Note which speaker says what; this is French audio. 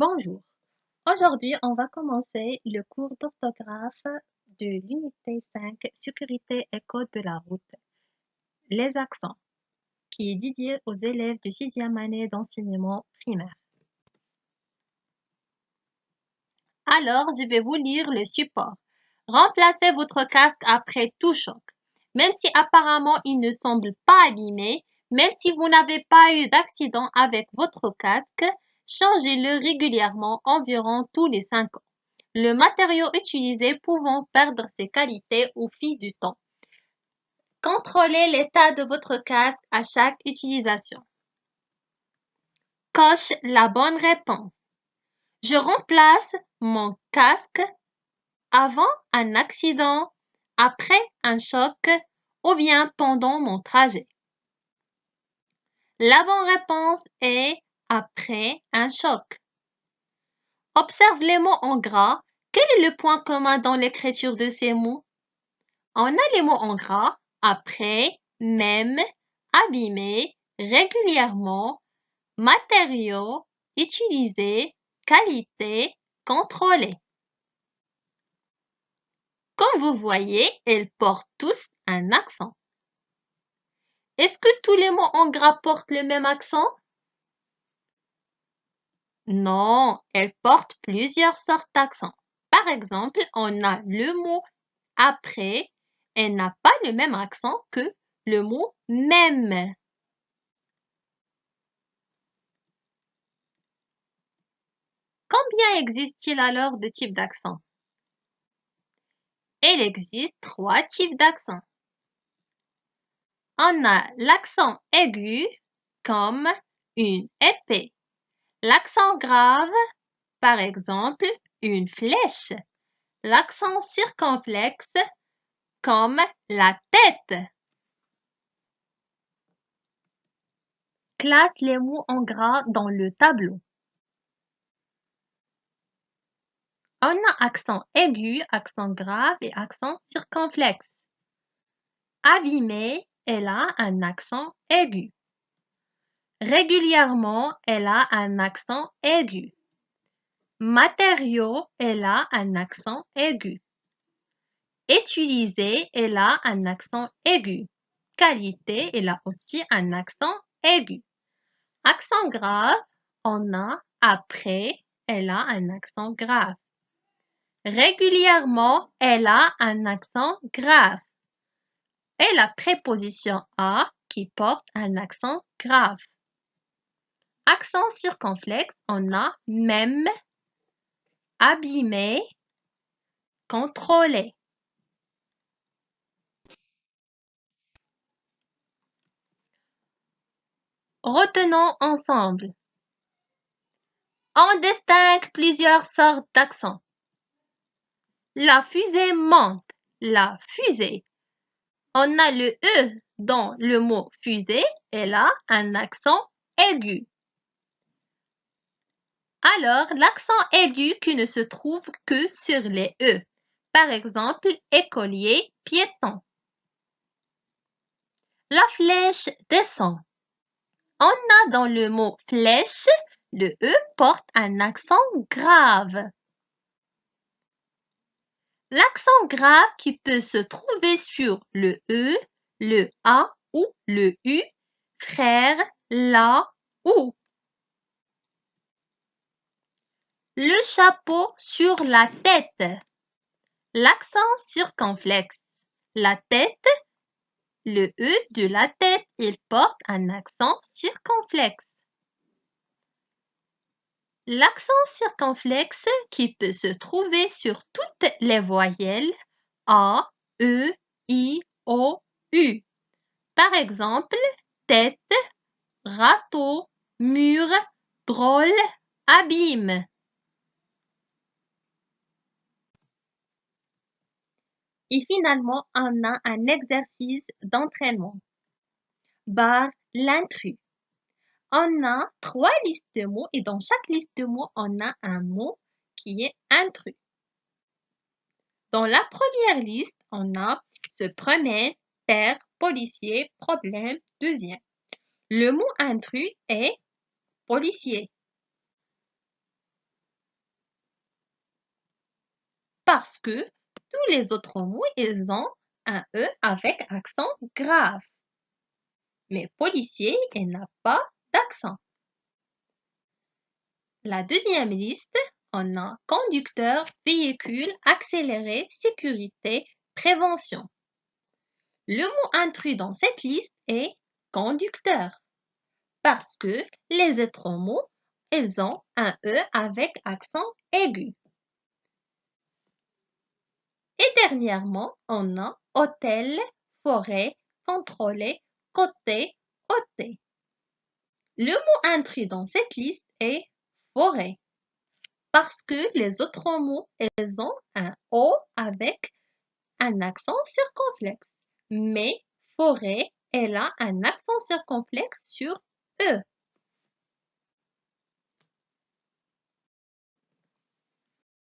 Speaker 1: Bonjour. Aujourd'hui, on va commencer le cours d'orthographe de l'unité 5, Sécurité et code de la route. Les accents, qui est dédié aux élèves de 6e année d'enseignement primaire. Alors, je vais vous lire le support. Remplacez votre casque après tout choc. Même si apparemment il ne semble pas abîmé, même si vous n'avez pas eu d'accident avec votre casque, changez-le régulièrement, environ tous les 5 ans. Le matériau utilisé pouvant perdre ses qualités au fil du temps. Contrôlez l'état de votre casque à chaque utilisation. Coche la bonne réponse. Je remplace mon casque avant un accident, après un choc ou bien pendant mon trajet. La bonne réponse est après un choc. Observe les mots en gras. Quel est le point commun dans l'écriture de ces mots? On a les mots en gras, après, même, abîmé, régulièrement, matériaux, utilisé, qualité, contrôlé. Comme vous voyez, ils portent tous un accent. Est-ce que tous les mots en gras portent le même accent? Non, elles portent plusieurs sortes d'accents. Par exemple, on a le mot après, elle n'a pas le même accent que le mot même. Combien existe-t-il alors de types d'accents? Il existe 3 types d'accents. On a l'accent aigu comme une épée. L'accent grave, par exemple, une flèche. L'accent circonflexe comme la tête. Classe les mots en gras dans le tableau. On a accent aigu, accent grave et accent circonflexe. Abîmé, elle a un accent aigu. Régulièrement, elle a un accent aigu. Matériau, elle a un accent aigu. Utiliser, elle a un accent aigu. Qualité, elle a aussi un accent aigu. Accent grave, on a après, elle a un accent grave. Régulièrement, elle a un accent grave. Et la préposition à qui porte un accent grave. Accent circonflexe, on a même, abîmé, contrôlé. Retenons ensemble. On distingue plusieurs sortes d'accents. La fusée monte. La fusée. On a le E dans le mot fusée. Elle a un accent aigu. Alors, l'accent aigu qui ne se trouve que sur les E. Par exemple, écolier, piéton. La flèche descend. On a dans le mot flèche, le E porte un accent grave. L'accent grave qui peut se trouver sur le E, le A ou le U, frère, la, ou. Le chapeau sur la tête. L'accent circonflexe. La tête, le E de la tête, il porte un accent circonflexe. L'accent circonflexe qui peut se trouver sur toutes les voyelles A, E, I, O, U. Par exemple, tête, râteau, mur, drôle, abîme. Et finalement, on a un exercice d'entraînement. Barre l'intrus. On a 3 listes de mots et dans chaque liste de mots, on a un mot qui est intrus. Dans la première liste, on a se promène, père, policier, problème, deuxième. Le mot intrus est policier. Parce que tous les autres mots, ils ont un E avec accent grave. Mais policier, il n'a pas d'accent. La deuxième liste, on a conducteur, véhicule, accéléré, sécurité, prévention. Le mot intrus dans cette liste est conducteur parce que les autres mots, ils ont un E avec accent aigu. Et dernièrement, on a hôtel, forêt, contrôler, côté, ôter. Le mot intrus dans cette liste est forêt parce que les autres mots, ils ont un O avec un accent circonflexe. Mais forêt, elle a un accent circonflexe sur E.